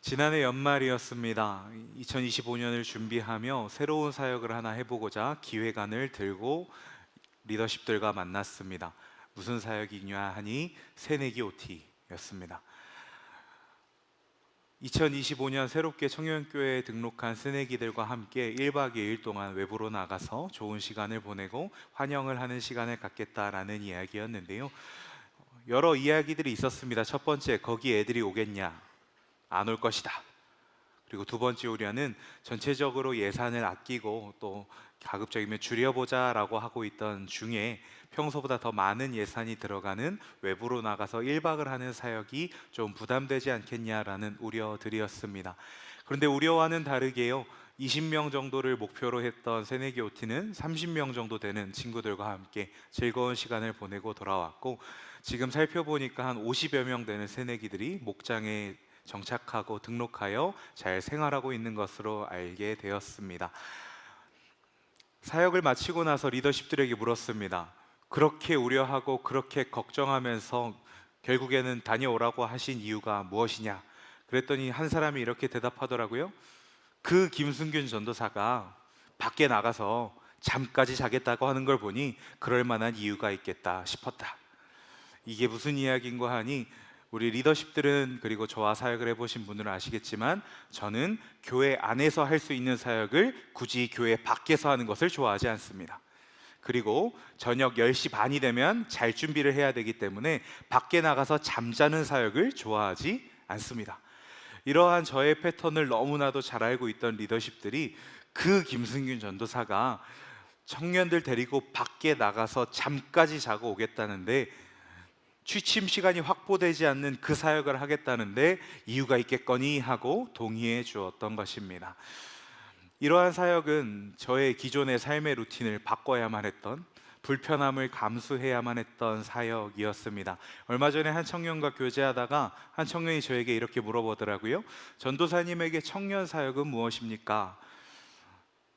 지난해 연말이었습니다. 2025년을 준비하며 새로운 사역을 하나 해보고자 기획안을 들고 리더십들과 만났습니다. 무슨 사역이냐 하니 새내기 OT였습니다. 2025년 새롭게 청년교회에 등록한 새내기들과 함께 1박 2일 동안 외부로 나가서 좋은 시간을 보내고 환영을 하는 시간을 갖겠다라는 이야기였는데요. 여러 이야기들이 있었습니다. 첫 번째, 거기 애들이 오겠냐? 안 올 것이다. 그리고 두 번째 우려는 전체적으로 예산을 아끼고 또 가급적이면 줄여보자라고 하고 있던 중에 평소보다 더 많은 예산이 들어가는 외부로 나가서 1박을 하는 사역이 좀 부담되지 않겠냐라는 우려들이었습니다. 그런데 우려와는 다르게요, 20명 정도를 목표로 했던 새내기 OT는 30명 정도 되는 친구들과 함께 즐거운 시간을 보내고 돌아왔고, 지금 살펴보니까 한 50여 명 되는 새내기들이 목장에 정착하고 등록하여 잘 생활하고 있는 것으로 알게 되었습니다. 사역을 마치고 나서 리더십들에게 물었습니다. 그렇게 우려하고 그렇게 걱정하면서 결국에는 다녀오라고 하신 이유가 무엇이냐? 그랬더니 한 사람이 이렇게 대답하더라고요. 그 김승균 전도사가 밖에 나가서 잠까지 자겠다고 하는 걸 보니 그럴 만한 이유가 있겠다 싶었다. 이게 무슨 이야기인가 하니, 우리 리더십들은, 그리고 저와 사역을 해보신 분들은 아시겠지만 저는 교회 안에서 할 수 있는 사역을 굳이 교회 밖에서 하는 것을 좋아하지 않습니다. 그리고 저녁 10시 반이 되면 잘 준비를 해야 되기 때문에 밖에 나가서 잠자는 사역을 좋아하지 않습니다. 이러한 저의 패턴을 너무나도 잘 알고 있던 리더십들이 그 김승균 전도사가 청년들 데리고 밖에 나가서 잠까지 자고 오겠다는데, 취침 시간이 확보되지 않는 그 사역을 하겠다는데 이유가 있겠거니 하고 동의해 주었던 것입니다. 이러한 사역은 저의 기존의 삶의 루틴을 바꿔야만 했던, 불편함을 감수해야만 했던 사역이었습니다. 얼마 전에 한 청년과 교제하다가 한 청년이 저에게 이렇게 물어보더라고요. 전도사님에게 청년 사역은 무엇입니까?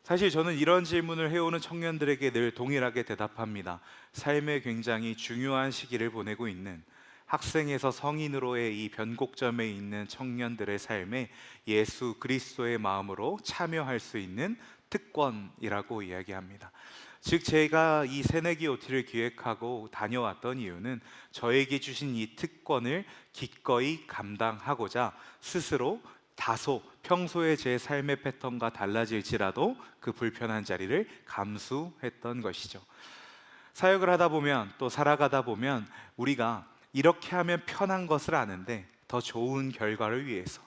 사실 저는 이런 질문을 해오는 청년들에게 늘 동일하게 대답합니다. 삶에 굉장히 중요한 시기를 보내고 있는, 학생에서 성인으로의 이 변곡점에 있는 청년들의 삶에 예수 그리스도의 마음으로 참여할 수 있는 특권이라고 이야기합니다. 즉, 제가 이 새내기 OT를 기획하고 다녀왔던 이유는 저에게 주신 이 특권을 기꺼이 감당하고자 스스로 다소 평소의 제 삶의 패턴과 달라질지라도 그 불편한 자리를 감수했던 것이죠. 사역을 하다 보면, 또 살아가다 보면 우리가 이렇게 하면 편한 것을 아는데 더 좋은 결과를 위해서,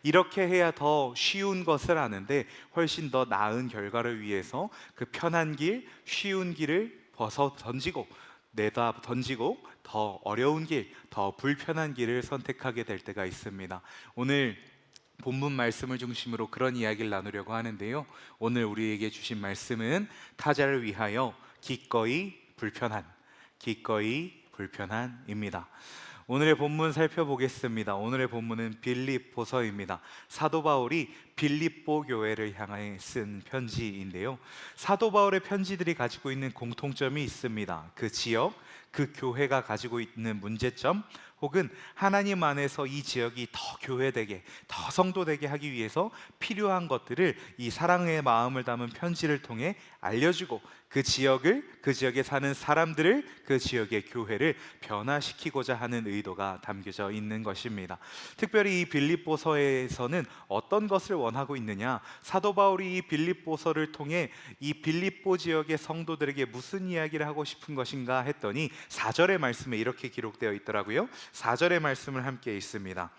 이렇게 해야 더 쉬운 것을 아는데 훨씬 더 나은 결과를 위해서 그 편한 길, 쉬운 길을 벗어 던지고 내다 던지고 더 어려운 길, 더 불편한 길을 선택하게 될 때가 있습니다. 오늘 본문 말씀을 중심으로 그런 이야기를 나누려고 하는데요, 오늘 우리에게 주신 말씀은 타자를 위하여 기꺼이 불편한입니다. 오늘의 본문 살펴보겠습니다. 오늘의 본문은 빌립보서입니다. 사도 바울이 빌립보 교회를 향해 쓴 편지인데요, 사도 바울의 편지들이 가지고 있는 공통점이 있습니다. 그 지역, 그 교회가 가지고 있는 문제점, 혹은 하나님 안에서 이 지역이 더 교회되게, 더 성도되게 하기 위해서 필요한 것들을 이 사랑의 마음을 담은 편지를 통해 알려주고, 그 지역을, 그 지역에 사는 사람들을, 그 지역의 교회를 변화시키고자 하는 의도가 담겨져 있는 것입니다. 특별히 이 빌립보서에서는 어떤 것을 원하고 있느냐, 사도 바울이 이 빌립보서를 통해 이 빌립보 지역의 성도들에게 무슨 이야기를 하고 싶은 것인가 했더니 4절의 말씀에 이렇게 기록되어 있더라고요. 4절의 말씀을 함께 읽습니다.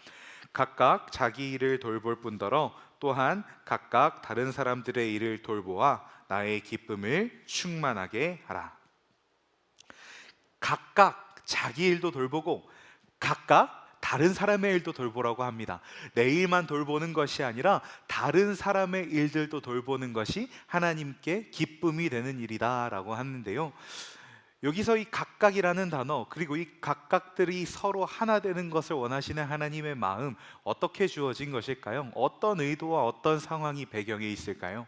각각 자기 일을 돌볼 뿐더러 또한 각각 다른 사람들의 일을 돌보아 나의 기쁨을 충만하게 하라. 각각 자기 일도 돌보고 각각 다른 사람의 일도 돌보라고 합니다. 내 일만 돌보는 것이 아니라 다른 사람의 일들도 돌보는 것이 하나님께 기쁨이 되는 일이다라고 하는데요, 여기서 이 각각이라는 단어, 그리고 이 각각들이 서로 하나 되는 것을 원하시는 하나님의 마음, 어떻게 주어진 것일까요? 어떤 의도와 어떤 상황이 배경에 있을까요?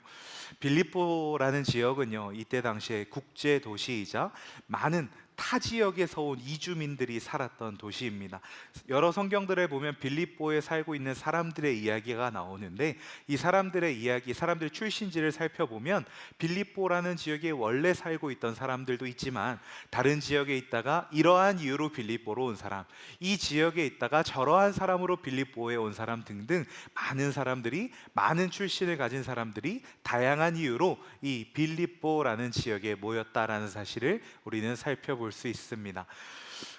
빌립보라는 지역은요, 이때 당시에 국제 도시이자 많은 타 지역에서 온 이주민들이 살았던 도시입니다. 여러 성경들에 보면 빌립보에 살고 있는 사람들의 이야기가 나오는데, 이 사람들의 이야기, 사람들의 출신지를 살펴보면 빌립보라는 지역에 원래 살고 있던 사람들도 있지만, 다른 지역에 있다가 이러한 이유로 빌립보로 온 사람, 이 지역에 있다가 저러한 사람으로 빌립보에 온 사람 등등 많은 사람들이, 많은 출신을 가진 사람들이 다양한 이유로 이 빌립보라는 지역에 모였다라는 사실을 우리는 살펴볼 수 있습니다.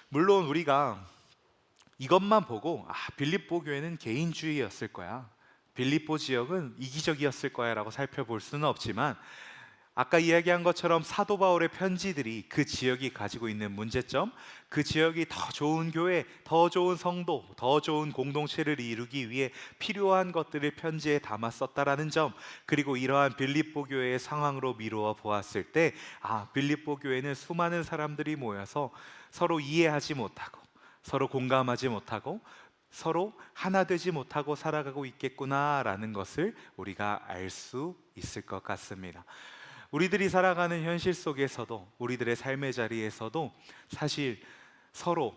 물론 우리가 이것만 보고 빌립보 교회는 개인주의였을 거야, 빌립보 지역은 이기적이었을 거야 라고 살펴볼 수는 없지만, 아까 이야기한 것처럼 사도 바울의 편지들이 그 지역이 가지고 있는 문제점, 그 지역이 더 좋은 교회, 더 좋은 성도, 더 좋은 공동체를 이루기 위해 필요한 것들을 편지에 담아 썼다라는 점, 그리고 이러한 빌립보 교회의 상황으로 미루어 보았을 때 빌립보 교회는 수많은 사람들이 모여서 서로 이해하지 못하고, 서로 공감하지 못하고, 서로 하나 되지 못하고 살아가고 있겠구나라는 것을 우리가 알 수 있을 것 같습니다. 우리들이 살아가는 현실 속에서도, 우리들의 삶의 자리에서도 사실 서로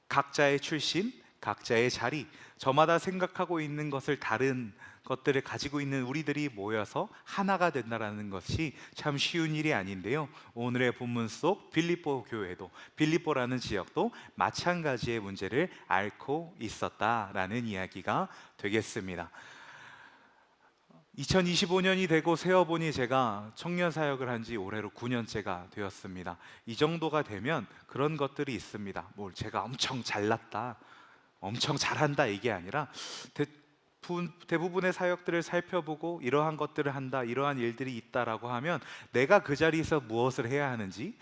각자의 출신, 각자의 자리, 저마다 생각하고 있는 것을, 다른 것들을 가지고 있는 우리들이 모여서 하나가 된다는 것이 참 쉬운 일이 아닌데요, 오늘의 본문 속 빌립보 교회도, 빌립보라는 지역도 마찬가지의 문제를 앓고 있었다라는 이야기가 되겠습니다. 2025년이 되고 세어보니 제가 청년 사역을 한 지 올해로 9년째가 되었습니다. 이 정도가 되면 그런 것들이 있습니다. 제가 엄청 잘났다, 엄청 잘한다 이게 아니라, 대부분의 사역들을 살펴보고 이러한 것들을 한다, 이러한 일들이 있다라고 하면 내가 그 자리에서 무엇을 해야 하는지,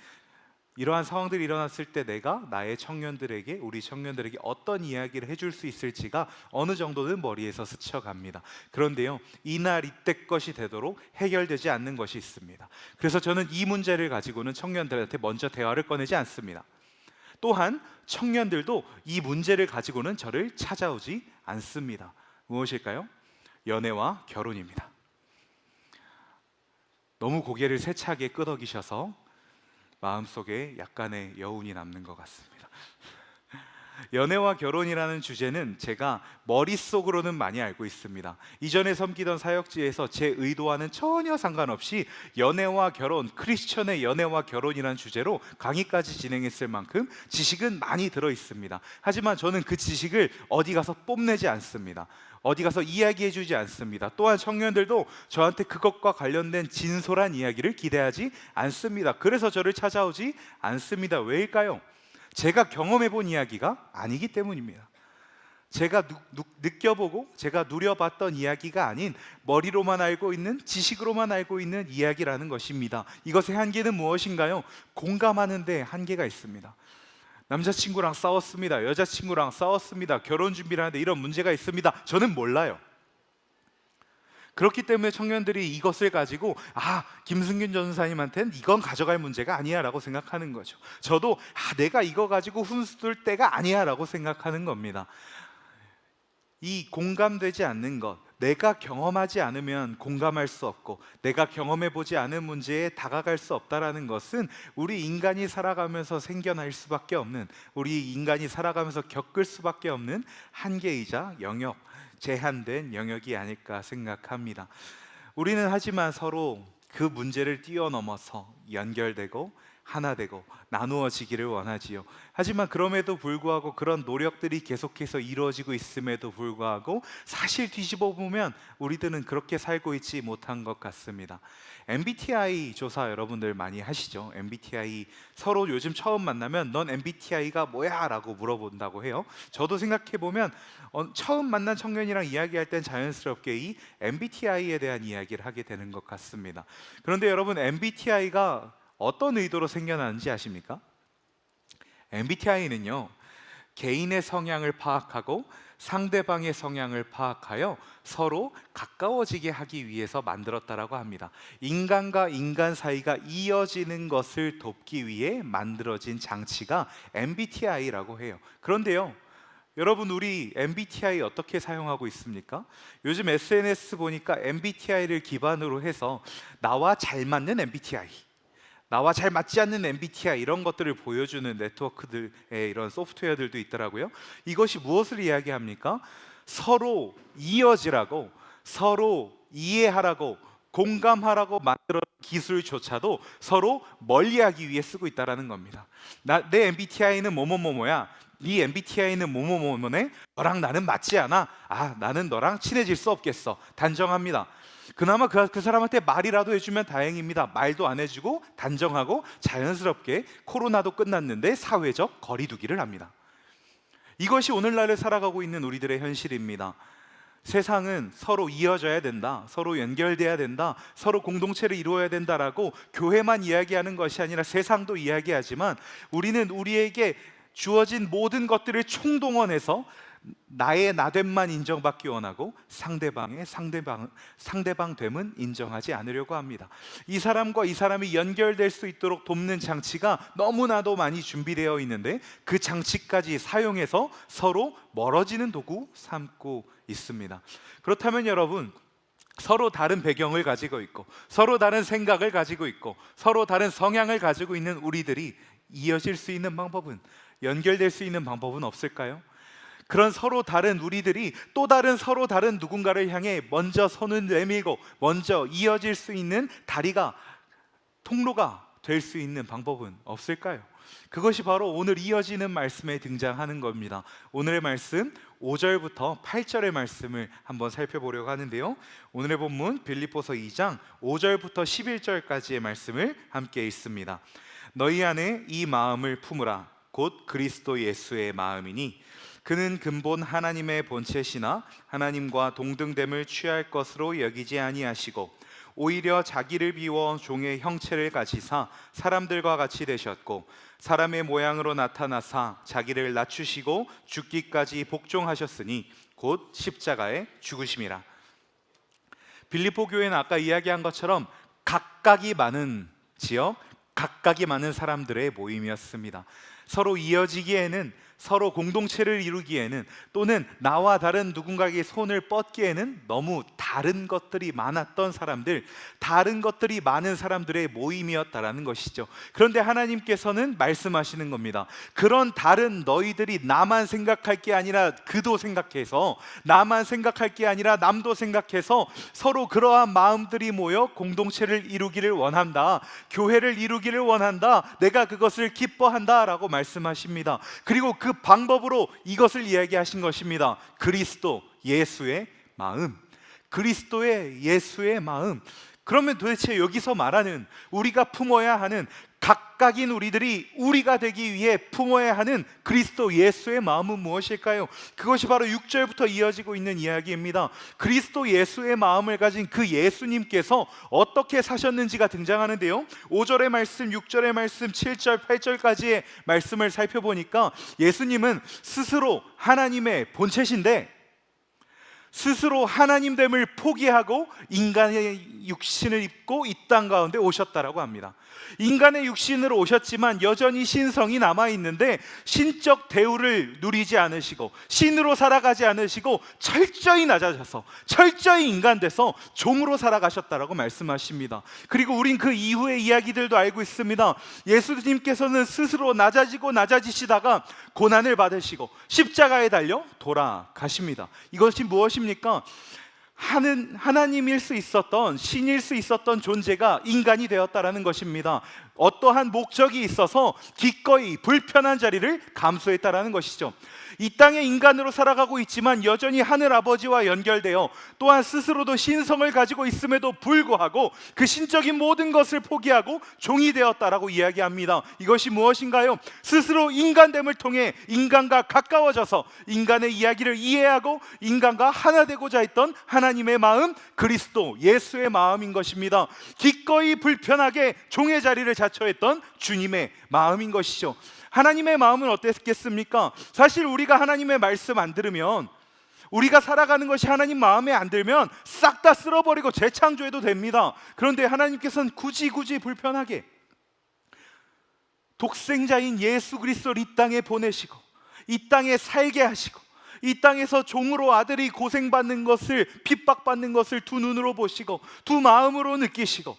이러한 상황들이 일어났을 때 내가 나의 청년들에게, 우리 청년들에게 어떤 이야기를 해줄 수 있을지가 어느 정도는 머리에서 스쳐갑니다. 그런데요, 이날 이때 것이 되도록 해결되지 않는 것이 있습니다. 그래서 저는 이 문제를 가지고는 청년들한테 먼저 대화를 꺼내지 않습니다. 또한 청년들도 이 문제를 가지고는 저를 찾아오지 않습니다. 무엇일까요? 연애와 결혼입니다. 너무 고개를 세차게 끄덕이셔서 마음속에 약간의 여운이 남는 것 같습니다. 연애와 결혼이라는 주제는 제가 머릿속으로는 많이 알고 있습니다. 이전에 섬기던 사역지에서 제 의도와는 전혀 상관없이 연애와 결혼, 크리스천의 연애와 결혼이라는 주제로 강의까지 진행했을 만큼 지식은 많이 들어 있습니다. 하지만 저는 그 지식을 어디 가서 뽐내지 않습니다. 어디 가서 이야기해 주지 않습니다. 또한 청년들도 저한테 그것과 관련된 진솔한 이야기를 기대하지 않습니다. 그래서 저를 찾아오지 않습니다. 왜일까요? 제가 경험해 본 이야기가 아니기 때문입니다. 제가 느껴보고 제가 누려봤던 이야기가 아닌, 머리로만 알고 있는, 지식으로만 알고 있는 이야기라는 것입니다. 이것의 한계는 무엇인가요? 공감하는 데 한계가 있습니다. 남자친구랑 싸웠습니다. 여자친구랑 싸웠습니다. 결혼 준비를 하는데 이런 문제가 있습니다. 저는 몰라요. 그렇기 때문에 청년들이 이것을 가지고 김승균 전사님한테는 이건 가져갈 문제가 아니야 라고 생각하는 거죠. 저도 내가 이거 가지고 훈수둘 때가 아니야 라고 생각하는 겁니다. 이 공감되지 않는 것, 내가 경험하지 않으면 공감할 수 없고, 내가 경험해보지 않은 문제에 다가갈 수 없다라는 것은 우리 인간이 살아가면서 생겨날 수밖에 없는, 우리 인간이 살아가면서 겪을 수밖에 없는 한계이자 영역, 제한된 영역이 아닐까 생각합니다. 우리는 하지만 서로 그 문제를 뛰어넘어서 연결되고 하나 되고 나누어지기를 원하지요. 하지만 그럼에도 불구하고, 그런 노력들이 계속해서 이루어지고 있음에도 불구하고 사실 뒤집어 보면 우리들은 그렇게 살고 있지 못한 것 같습니다. MBTI 조사 여러분들 많이 하시죠? MBTI 서로 요즘 처음 만나면 넌 MBTI가 뭐야? 라고 물어본다고 해요. 저도 생각해 보면 처음 만난 청년이랑 이야기할 땐 자연스럽게 이 MBTI에 대한 이야기를 하게 되는 것 같습니다. 그런데 여러분, MBTI가 어떤 의도로 생겨나는지 아십니까? MBTI는요, 개인의 성향을 파악하고 상대방의 성향을 파악하여 서로 가까워지게 하기 위해서 만들었다라고 합니다. 인간과 인간 사이가 이어지는 것을 돕기 위해 만들어진 장치가 MBTI라고 해요. 그런데요, 여러분, 우리 MBTI 어떻게 사용하고 있습니까? 요즘 SNS 보니까 MBTI를 기반으로 해서 나와 잘 맞는 MBTI, 나와 잘 맞지 않는 MBTI 이런 것들을 보여주는 네트워크들의 이런 소프트웨어들도 있더라고요. 이것이 무엇을 이야기합니까? 서로 이어지라고, 서로 이해하라고, 공감하라고 만들어 기술조차도 서로 멀리하기 위해 쓰고 있다는 겁니다. 내 MBTI는 뭐뭐뭐뭐야, 네 MBTI는 뭐뭐뭐뭐네, 너랑 나는 맞지 않아, 나는 너랑 친해질 수 없겠어, 단정합니다. 그나마 그 사람한테 말이라도 해주면 다행입니다. 말도 안 해주고 단정하고 자연스럽게 코로나도 끝났는데 사회적 거리두기를 합니다. 이것이 오늘날을 살아가고 있는 우리들의 현실입니다. 세상은 서로 이어져야 된다, 서로 연결돼야 된다, 서로 공동체를 이루어야 된다라고 교회만 이야기하는 것이 아니라 세상도 이야기하지만, 우리는 우리에게 주어진 모든 것들을 총동원해서 나의 나됨만 인정받기 원하고 상대방의 상대방됨은 인정하지 않으려고 합니다. 이 사람과 이 사람이 연결될 수 있도록 돕는 장치가 너무나도 많이 준비되어 있는데, 그 장치까지 사용해서 서로 멀어지는 도구 삼고 있습니다. 그렇다면 여러분, 서로 다른 배경을 가지고 있고 서로 다른 생각을 가지고 있고 서로 다른 성향을 가지고 있는 우리들이 이어질 수 있는 방법은, 연결될 수 있는 방법은 없을까요? 그런 서로 다른 우리들이 또 다른 서로 다른 누군가를 향해 먼저 손을 내밀고 먼저 이어질 수 있는 다리가, 통로가 될 수 있는 방법은 없을까요? 그것이 바로 오늘 이어지는 말씀에 등장하는 겁니다. 오늘의 말씀 5절부터 8절의 말씀을 한번 살펴보려고 하는데요, 오늘의 본문 빌립보서 2장 5절부터 11절까지의 말씀을 함께 읽습니다. 너희 안에 이 마음을 품으라. 곧 그리스도 예수의 마음이니 그는 근본 하나님의 본체시나 하나님과 동등됨을 취할 것으로 여기지 아니하시고 오히려 자기를 비워 종의 형체를 가지사 사람들과 같이 되셨고 사람의 모양으로 나타나사 자기를 낮추시고 죽기까지 복종하셨으니 곧 십자가에 죽으심이라. 빌립보 교회는 아까 이야기한 것처럼 각각이 많은 지역, 각각이 많은 사람들의 모임이었습니다. 서로 이어지기에는, 서로 공동체를 이루기에는, 또는 나와 다른 누군가에게 손을 뻗기에는 너무 다른 것들이 많았던 사람들, 다른 것들이 많은 사람들의 모임이었다라는 것이죠. 그런데 하나님께서는 말씀하시는 겁니다. 그런 다른 너희들이 나만 생각할 게 아니라 그도 생각해서, 나만 생각할 게 아니라 남도 생각해서 서로 그러한 마음들이 모여 공동체를 이루기를 원한다, 교회를 이루기를 원한다, 내가 그것을 기뻐한다 라고 말씀하십니다. 그리고 그 방법으로 이것을 이야기하신 것입니다. 그리스도 예수의 마음, 그리스도의 예수의 마음. 그러면 도대체 여기서 말하는, 우리가 품어야 하는, 각각인 우리들이 우리가 되기 위해 품어야 하는 그리스도 예수의 마음은 무엇일까요? 그것이 바로 6절부터 이어지고 있는 이야기입니다. 그리스도 예수의 마음을 가진 그 예수님께서 어떻게 사셨는지가 등장하는데요, 5절의 말씀, 6절의 말씀, 7절, 8절까지의 말씀을 살펴보니까 예수님은 스스로 하나님의 본체신데 스스로 하나님됨을 포기하고 인간의 육신을 입고 이 땅 가운데 오셨다라고 합니다. 인간의 육신으로 오셨지만 여전히 신성이 남아있는데 신적 대우를 누리지 않으시고 신으로 살아가지 않으시고 철저히 낮아져서 철저히 인간 돼서 종으로 살아가셨다라고 말씀하십니다. 그리고 우린 그 이후의 이야기들도 알고 있습니다. 예수님께서는 스스로 낮아지시다가 고난을 받으시고 십자가에 달려 돌아가십니다. 이것이 무엇입니까? 하나님일 수 있었던, 신일 수 있었던 존재가 인간이 되었다라는 것입니다. 어떠한 목적이 있어서 기꺼이 불편한 자리를 감수했다라는 것이죠. 이 땅에 인간으로 살아가고 있지만 여전히 하늘 아버지와 연결되어 또한 스스로도 신성을 가지고 있음에도 불구하고 그 신적인 모든 것을 포기하고 종이 되었다라고 이야기합니다. 이것이 무엇인가요? 스스로 인간됨을 통해 인간과 가까워져서 인간의 이야기를 이해하고 인간과 하나 되고자 했던 하나님의 마음, 그리스도 예수의 마음인 것입니다. 기꺼이 불편하게 종의 자리를 자처했던 주님의 마음인 것이죠. 하나님의 마음은 어땠겠습니까? 사실 우리가 하나님의 말씀 안 들으면, 우리가 살아가는 것이 하나님 마음에 안 들면 싹 다 쓸어버리고 재창조해도 됩니다. 그런데 하나님께서는 굳이 불편하게 독생자인 예수 그리스도를 이 땅에 보내시고 이 땅에 살게 하시고 이 땅에서 종으로 아들이 고생받는 것을, 핍박받는 것을 두 눈으로 보시고 두 마음으로 느끼시고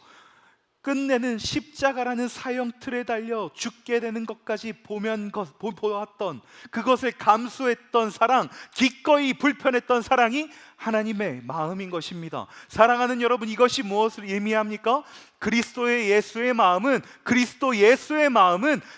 끝내는 십자가라는 사형 틀에 달려 죽게 되는 것까지 보았던, 그것을 감수했던 사랑, 기꺼이 불편했던 사랑이 하나님의 마음인 것입니다. 사랑하는 여러분, 이것이 무엇을 의미합니까? 그리스도 예수의 마음은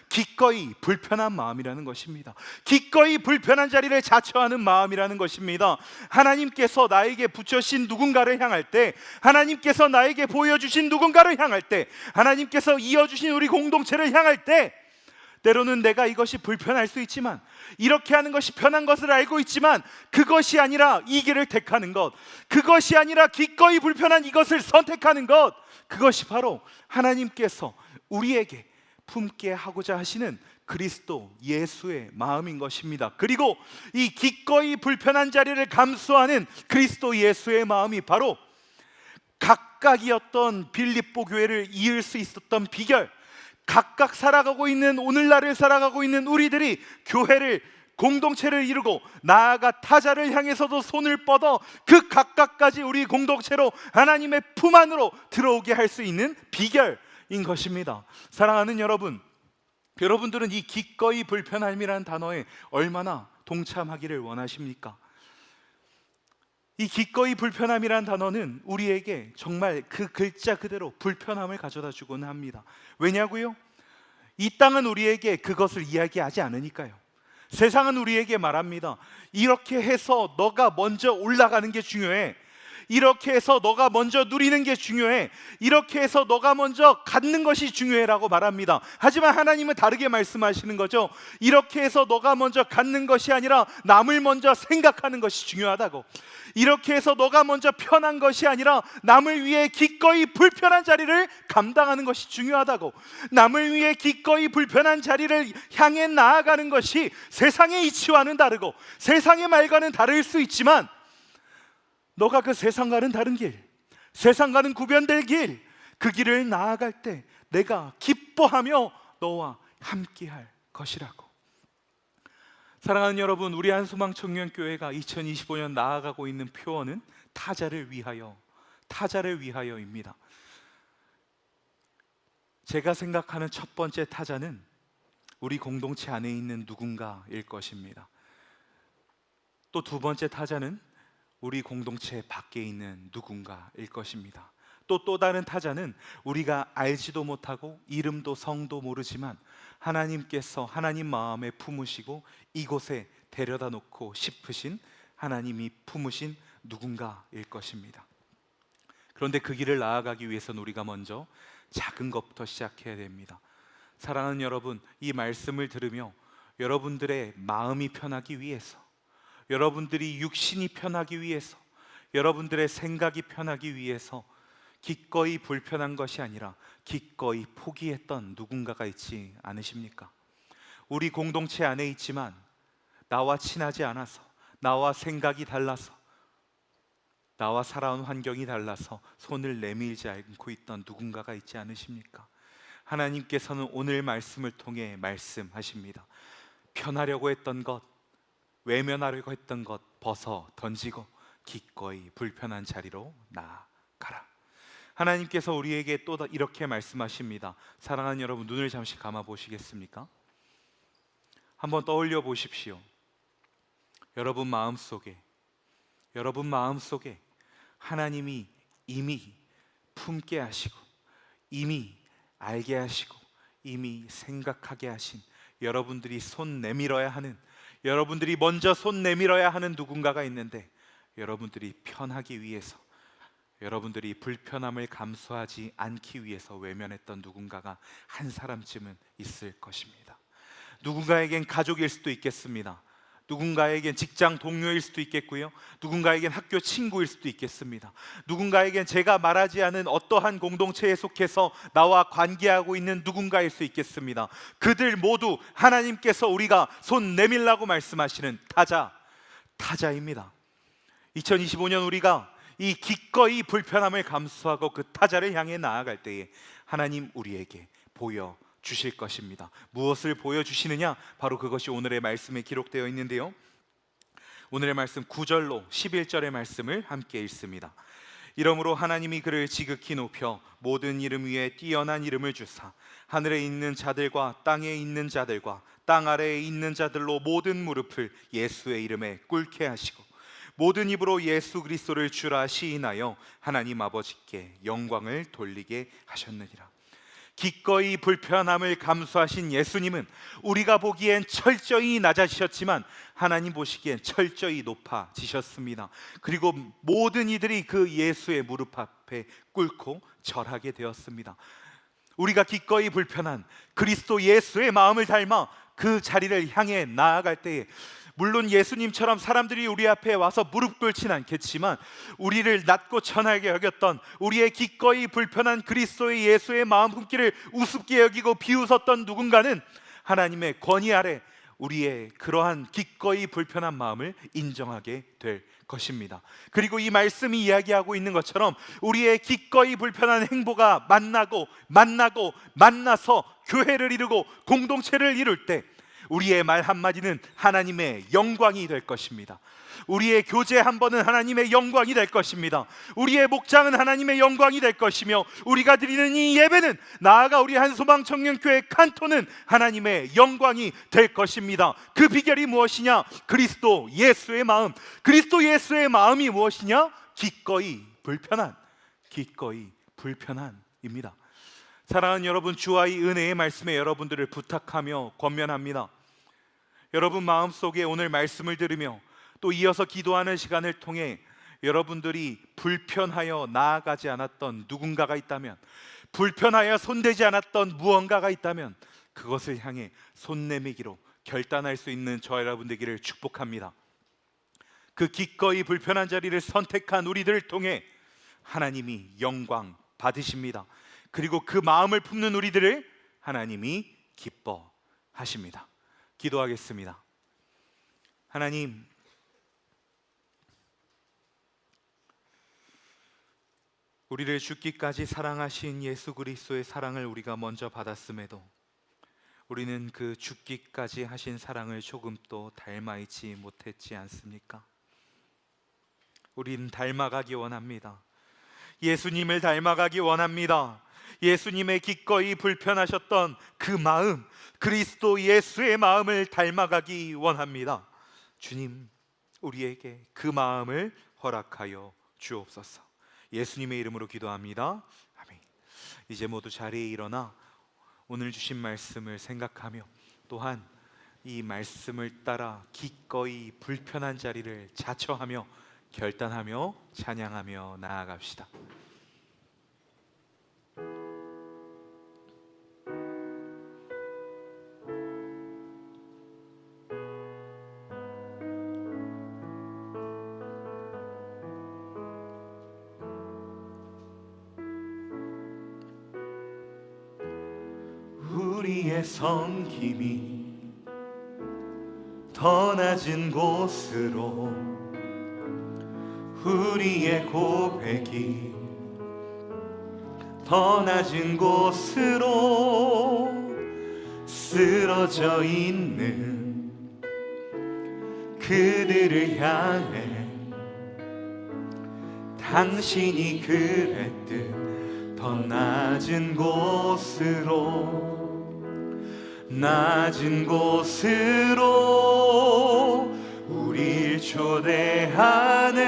기꺼이 불편한 마음이라는 것입니다. 기꺼이 불편한 자리를 자처하는 마음이라는 것입니다. 하나님께서 나에게 붙여신 누군가를 향할 때, 하나님께서 나에게 보여주신 누군가를 향할 때, 하나님께서 이어주신 우리 공동체를 향할 때, 때로는 내가 이것이 불편할 수 있지만, 이렇게 하는 것이 편한 것을 알고 있지만, 그것이 아니라 이 길을 택하는 것, 그것이 아니라 기꺼이 불편한 이것을 선택하는 것, 그것이 바로 하나님께서 우리에게 품게 하고자 하시는 그리스도 예수의 마음인 것입니다. 그리고 이 기꺼이 불편한 자리를 감수하는 그리스도 예수의 마음이 바로 각각이었던 빌립보 교회를 이을 수 있었던 비결, 각각 살아가고 있는, 오늘날을 살아가고 있는 우리들이 교회를, 공동체를 이루고 나아가 타자를 향해서도 손을 뻗어 그 각각까지 우리 공동체로, 하나님의 품 안으로 들어오게 할 수 있는 비결인 것입니다. 사랑하는 여러분, 여러분들은 이 기꺼이 불편함이라는 단어에 얼마나 동참하기를 원하십니까? 이 기꺼이 불편함이라는 단어는 우리에게 정말 그 글자 그대로 불편함을 가져다 주곤 합니다. 왜냐고요? 이 땅은 우리에게 그것을 이야기하지 않으니까요. 세상은 우리에게 말합니다. 이렇게 해서 너가 먼저 올라가는 게 중요해. 이렇게 해서 너가 먼저 누리는 게 중요해. 이렇게 해서 너가 먼저 갖는 것이 중요해라고 말합니다. 하지만 하나님은 다르게 말씀하시는 거죠. 이렇게 해서 너가 먼저 갖는 것이 아니라 남을 먼저 생각하는 것이 중요하다고. 이렇게 해서 너가 먼저 편한 것이 아니라 남을 위해 기꺼이 불편한 자리를 감당하는 것이 중요하다고. 남을 위해 기꺼이 불편한 자리를 향해 나아가는 것이 세상의 이치와는 다르고 세상의 말과는 다를 수 있지만, 너가 그 세상과는 다른 길, 세상과는 구별될 길, 그 길을 나아갈 때 내가 기뻐하며 너와 함께할 것이라고. 사랑하는 여러분, 우리 한소망청년교회가 2025년 나아가고 있는 표어는 타자를 위하여입니다. 제가 생각하는 첫 번째 타자는 우리 공동체 안에 있는 누군가일 것입니다. 또 두 번째 타자는 우리 공동체 밖에 있는 누군가일 것입니다. 또 다른 타자는 우리가 알지도 못하고 이름도 성도 모르지만 하나님께서 하나님 마음에 품으시고 이곳에 데려다 놓고 싶으신, 하나님이 품으신 누군가일 것입니다. 그런데 그 길을 나아가기 위해서는 우리가 먼저 작은 것부터 시작해야 됩니다. 사랑하는 여러분, 이 말씀을 들으며 여러분들의 마음이 편하기 위해서, 여러분들이 육신이 편하기 위해서, 여러분들의 생각이 편하기 위해서 기꺼이 불편한 것이 아니라 기꺼이 포기했던 누군가가 있지 않으십니까? 우리 공동체 안에 있지만 나와 친하지 않아서, 나와 생각이 달라서, 나와 살아온 환경이 달라서 손을 내밀지 않고 있던 누군가가 있지 않으십니까? 하나님께서는 오늘 말씀을 통해 말씀하십니다. 편하려고 했던 것, 외면하려고 했던 것 벗어 던지고 기꺼이 불편한 자리로 나아가라. 하나님께서 우리에게 또 이렇게 말씀하십니다. 사랑하는 여러분, 눈을 잠시 감아 보시겠습니까? 한번 떠올려 보십시오. 여러분 마음속에 하나님이 이미 품게 하시고, 이미 알게 하시고, 이미 생각하게 하신, 여러분들이 손 내밀어야 하는, 여러분들이 먼저 손 내밀어야 하는 누군가가 있는데, 여러분들이 편하기 위해서, 여러분들이 불편함을 감수하지 않기 위해서 외면했던 누군가가 한 사람쯤은 있을 것입니다. 누군가에겐 가족일 수도 있겠습니다. 누군가에겐 직장 동료일 수도 있겠고요. 누군가에겐 학교 친구일 수도 있겠습니다. 누군가에겐 제가 말하지 않은 어떠한 공동체에 속해서 나와 관계하고 있는 누군가일 수 있겠습니다. 그들 모두 하나님께서 우리가 손 내밀라고 말씀하시는 타자입니다. 2025년 우리가 이 기꺼이 불편함을 감수하고 그 타자를 향해 나아갈 때에 하나님 우리에게 보여주실 것입니다. 무엇을 보여주시느냐? 바로 그것이 오늘의 말씀에 기록되어 있는데요, 오늘의 말씀 9절로 11절의 말씀을 함께 읽습니다. 이러므로 하나님이 그를 지극히 높여 모든 이름 위에 뛰어난 이름을 주사 하늘에 있는 자들과 땅에 있는 자들과 땅 아래에 있는 자들로 모든 무릎을 예수의 이름에 꿇게 하시고 모든 입으로 예수 그리스도를 주라 시인하여 하나님 아버지께 영광을 돌리게 하셨느니라. 기꺼이 불편함을 감수하신 예수님은 우리가 보기엔 철저히 낮아지셨지만 하나님 보시기엔 철저히 높아지셨습니다. 그리고 모든 이들이 그 예수의 무릎 앞에 꿇고 절하게 되었습니다. 우리가 기꺼이 불편한 그리스도 예수의 마음을 닮아 그 자리를 향해 나아갈 때에 물론 예수님처럼 사람들이 우리 앞에 와서 무릎 꿇진 않겠지만 우리를 낮고 천하게 여겼던 우리의 기꺼이 불편한 그리스도의 예수의 마음 품기를 우습게 여기고 비웃었던 누군가는 하나님의 권위 아래 우리의 그러한 기꺼이 불편한 마음을 인정하게 될 것입니다. 그리고 이 말씀이 이야기하고 있는 것처럼 우리의 기꺼이 불편한 행보가 만나서 교회를 이루고 공동체를 이룰 때 우리의 말 한마디는 하나님의 영광이 될 것입니다. 우리의 교제 한 번은 하나님의 영광이 될 것입니다. 우리의 목장은 하나님의 영광이 될 것이며 우리가 드리는 이 예배는 나아가 우리 한소망 청년교회 칸토는 하나님의 영광이 될 것입니다. 그 비결이 무엇이냐? 그리스도 예수의 마음. 그리스도 예수의 마음이 무엇이냐? 기꺼이 불편한입니다. 사랑하는 여러분, 주와 이 은혜의 말씀에 여러분들을 부탁하며 권면합니다. 여러분 마음속에 오늘 말씀을 들으며 또 이어서 기도하는 시간을 통해 여러분들이 불편하여 나아가지 않았던 누군가가 있다면, 불편하여 손대지 않았던 무언가가 있다면 그것을 향해 손 내미기로 결단할 수 있는 저 여러분 되기를 축복합니다. 그 기꺼이 불편한 자리를 선택한 우리들을 통해 하나님이 영광 받으십니다. 그리고 그 마음을 품는 우리들을 하나님이 기뻐하십니다. 기도하겠습니다. 하나님, 우리를 죽기까지 사랑하신 예수 그리스도의 사랑을 우리가 먼저 받았음에도 우리는 그 죽기까지 하신 사랑을 조금도 닮아 있지 못했지 않습니까? 우리는 닮아가기 원합니다. 예수님을 닮아가기 원합니다. 예수님의 기꺼이 불편하셨던 그 마음, 그리스도 예수의 마음을 닮아가기 원합니다. 주님, 우리에게 그 마음을 허락하여 주옵소서. 예수님의 이름으로 기도합니다. 아멘. 이제 모두 자리에 일어나 오늘 주신 말씀을 생각하며 또한 이 말씀을 따라 기꺼이 불편한 자리를 자처하며 결단하며 찬양하며 나아갑시다. 우리의 섬김이 더 낮은 곳으로, 우리의 고백이 더 낮은 곳으로 쓰러져 있는 그들을 향해 당신이 그랬듯 더 낮은 곳으로, 낮은 곳으로 우릴 초대하네.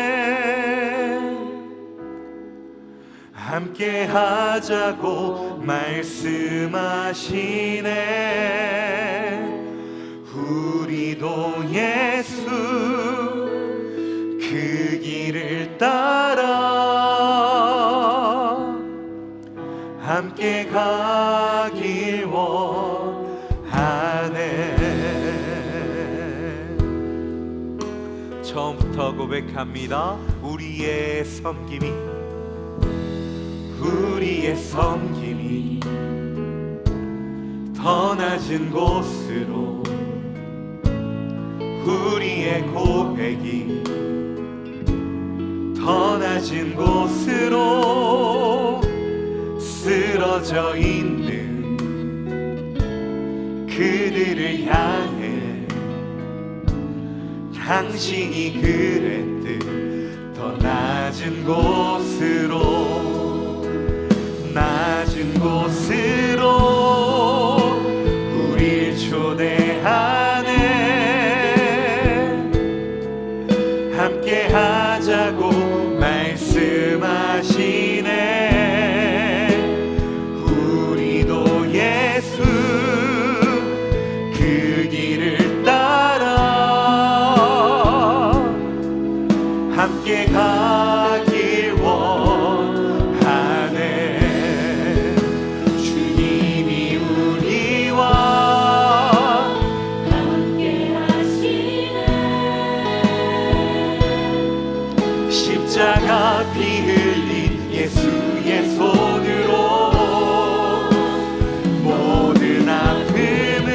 함께 하자고 말씀하시네. 우리도 예수 그 길을 따라 함께 가길 원하네. 처음부터 고백합니다. 우리의 섬김이 더 낮은 곳으로, 우리의 고백이 더 낮은 곳으로 쓰러져 있는 그들을 향해 당신이 그랬듯 더 낮은 낮은 곳으로 우릴 초대하네. 함께 하자고 말씀하시네. 우리도 예수 그 길을 따라 함께 가길 원하네. 주님이 우리와 함께 하시네. 십자가 피 흘린 예수의 손으로 모든 아픔을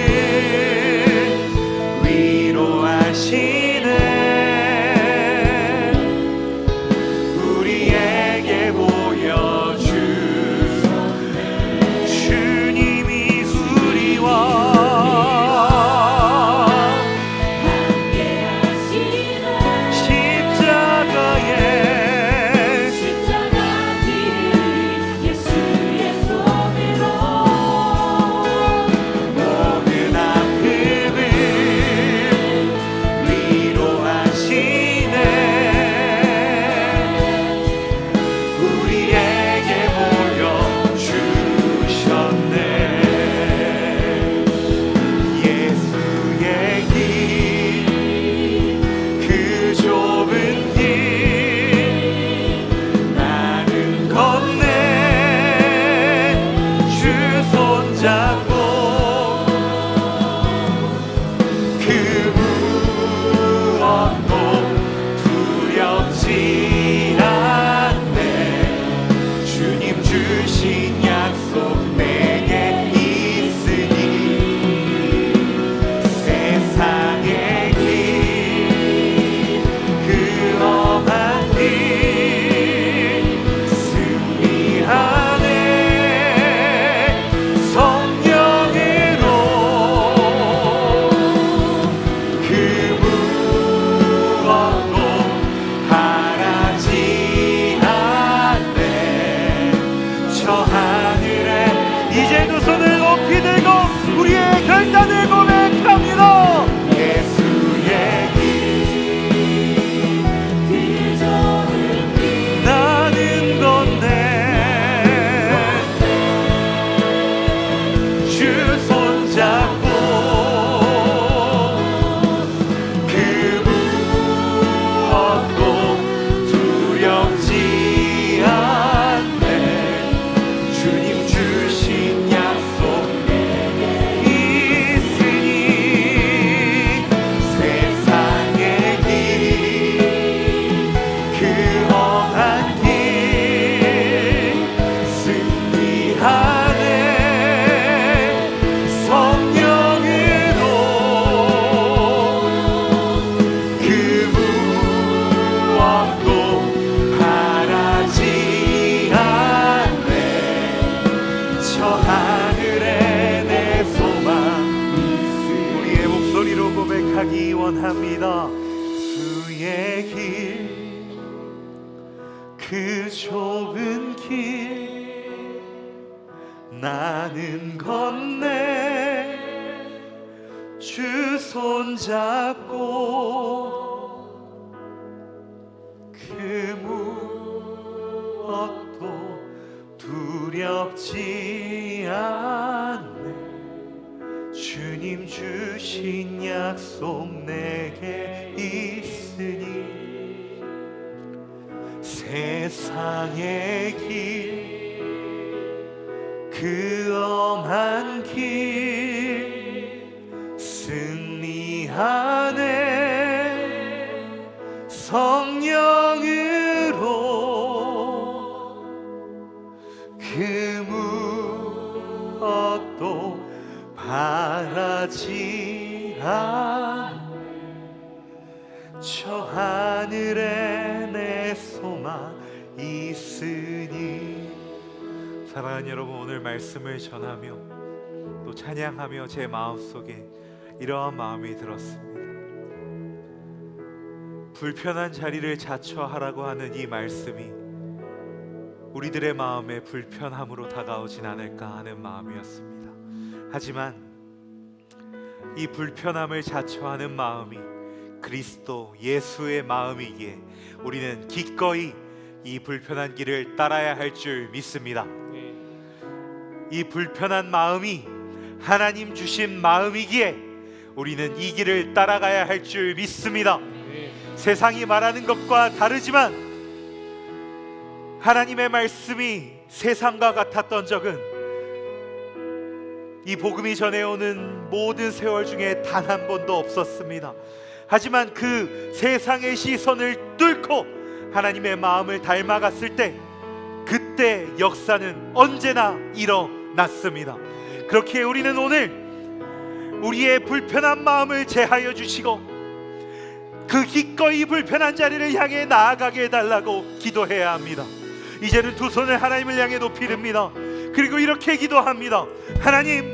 위로하시네. 우리에게 보여준 주님이 우리와 함께 하시네. 십자가에 피 흘린 예수의 손으로 모든 아픔을 위로하시네. 우리에게 보여주셨네. 예수의 길, 그 좁은 길 나는 건네. 주 손잡고 그 무엇도 두렵지 않네. 주님 주신 약속 내게 있으니 세상의 길, 그 험한 길 승리하네. 성령으로 그 무엇도 바라지 않네. 저 하늘에 이제 두 손을 높이 들고 우리의 결단을 고백합니다. 예수의 길, 그 좁은 길 나는 건네. 주 손잡고 그 무엇도 두렵지 않네. 주님 주신 약속 내게 있으니 세상의 길, 그 험한 길 승리하네. 성령으로 그 무엇도 바라지 않네. 저 하늘에 내 소망 우리의 목소리로 고백하기 원합니다. 주의 길, 그 좁은 길 나는 건네. 주 손잡고 그 무엇도 두렵지 않네. 주님 주신 약속 내게 있으니 세상의 길, 그 험한 길 승리하네. 성령으로 그 무엇도 바라지 않네. 저 하늘에 내 소망 있으니. 사랑하는 여러분, 오늘 말씀을 전하며 또 찬양하며 제 마음속에 이러한 마음이 들었습니다. 불편한 자리를 자처하라고 하는 이 말씀이 우리들의 마음에 불편함으로 다가오진 않을까 하는 마음이었습니다. 하지만 이 불편함을 자처하는 마음이 그리스도 예수의 마음이기에 우리는 기꺼이 이 불편한 길을 따라야 할 줄 믿습니다. 이 불편한 마음이 하나님 주신 마음이기에 우리는 이 길을 따라가야 할 줄 믿습니다. 세상이 말하는 것과 다르지만 하나님의 말씀이 세상과 같았던 적은 이 복음이 전해오는 모든 세월 중에 단 한 번도 없었습니다. 하지만 그 세상의 시선을 뚫고 하나님의 마음을 닮아갔을 때 그때 역사는 언제나 일어났습니다. 그렇기에 우리는 오늘 우리의 불편한 마음을 제하여 주시고 그 기꺼이 불편한 자리를 향해 나아가게 해달라고 기도해야 합니다. 이제는 두 손을 하나님을 향해 높이 듭니다. 그리고 이렇게 기도합니다. 하나님,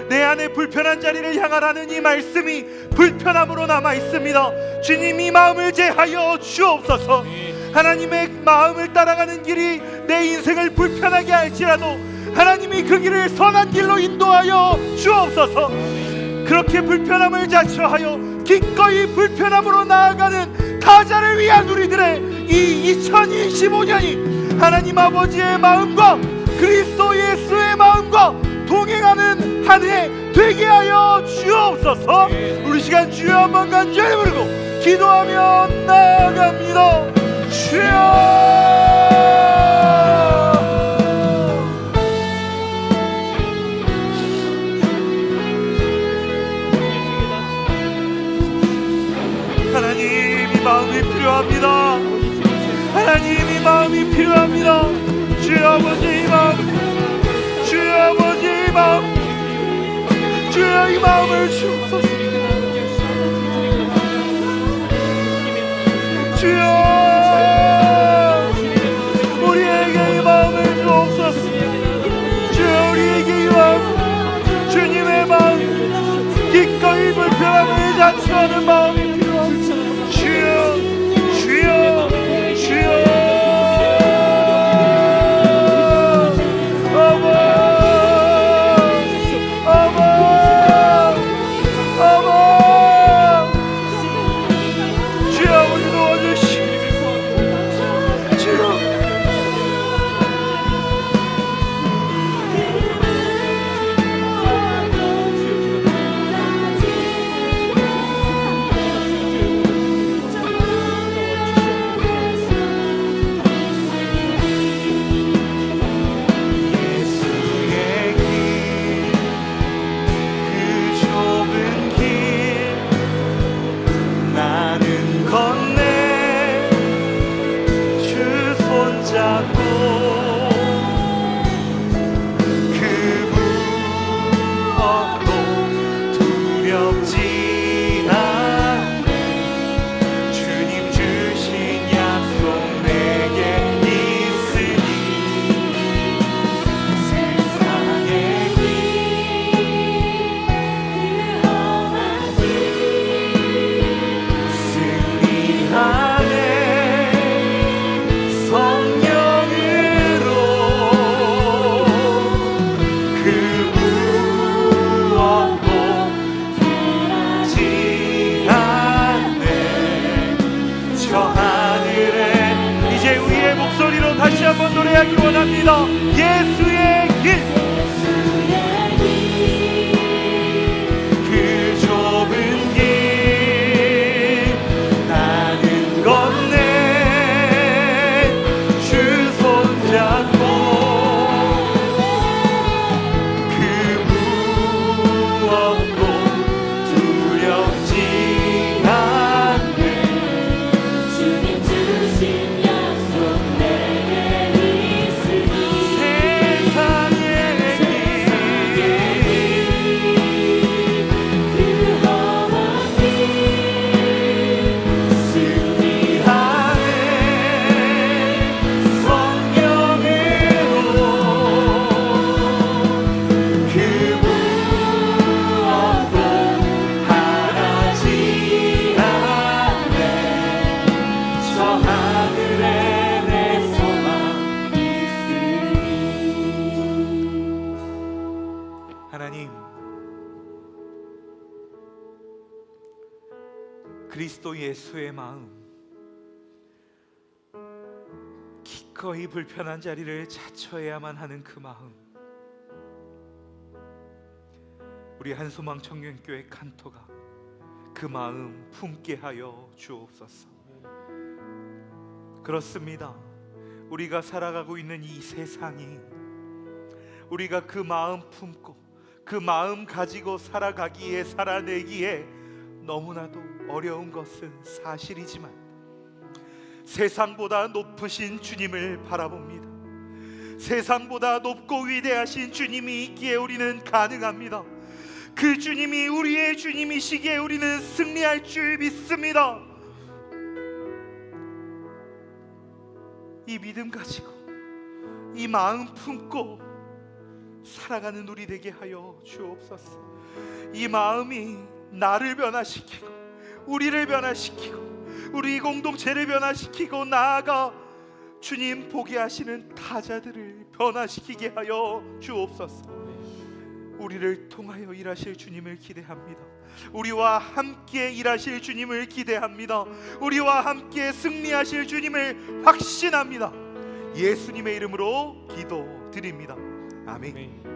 내 안에 불편한 자리를 향하라는 이 말씀이 불편함으로 남아 있습니다. 주님, 이 마음을 제하여 주옵소서. 하나님의 마음을 따라가는 길이 내 인생을 불편하게 할지라도 하나님이 그 길을 선한 길로 인도하여 주옵소서. 그렇게 불편함을 자처하여 기꺼이 불편함으로 나아가는 타자를 위한 우리들의 이 2025년이 하나님 아버지의 마음과 그리스도 예수의 마음과 동행하는 한 해 되게 하여 주옵소서. 우리 시간 주여 한번 간절히 부르고 기도하며 나아갑니다. 주여, 하나님 이 마음이 필요합니다. 하나님 이 마음이 필요합니다. 주여 아버지 이 마음, 주여 아버지 이 마음, 주여 이 마음을 주옵소서. 주여 우리에게 이 마음을 주옵소서. 주여 우리에게 이 마음, 주님의 마음, 기꺼이 불편함을 자처하는 마음이 필요합니다. 주여 주여 주여 다시 한번 노래하기 원합니다. 예수의 길, 그 좁은 길 나는 건네 주 손잡고 그 무엇도 두렵지 않네. 주님 주신 약속 세상에 그리스도 예수의 마음, 기꺼이 불편한 자리를 자처해야만 하는 그 마음, 우리 한소망 청년교회 칸토가 그 마음 품게 하여 주옵소서. 그렇습니다. 우리가 살아가고 있는 이 세상이 우리가 그 마음 품고 그 마음 가지고 살아가기에, 살아내기에 너무나도 어려운 것은 사실이지만 세상보다 높으신 주님을 바라봅니다. 세상보다 높고 위대하신 주님이 있기에 우리는 가능합니다. 그 주님이 우리의 주님이시기에 우리는 승리할 줄 믿습니다. 이 믿음 가지고 이 마음 품고 살아가는 우리 되게 하여 주옵소서. 이 마음이 나를 변화시키고 우리를 변화시키고 우리 공동체를 변화시키고 나아가 주님 보게 하시는 타자들을 변화시키게 하여 주옵소서. 우리를 통하여 일하실 주님을 기대합니다. 우리와 함께 일하실 주님을 기대합니다. 우리와 함께 승리하실 주님을 확신합니다. 예수님의 이름으로 기도드립니다. 아멘.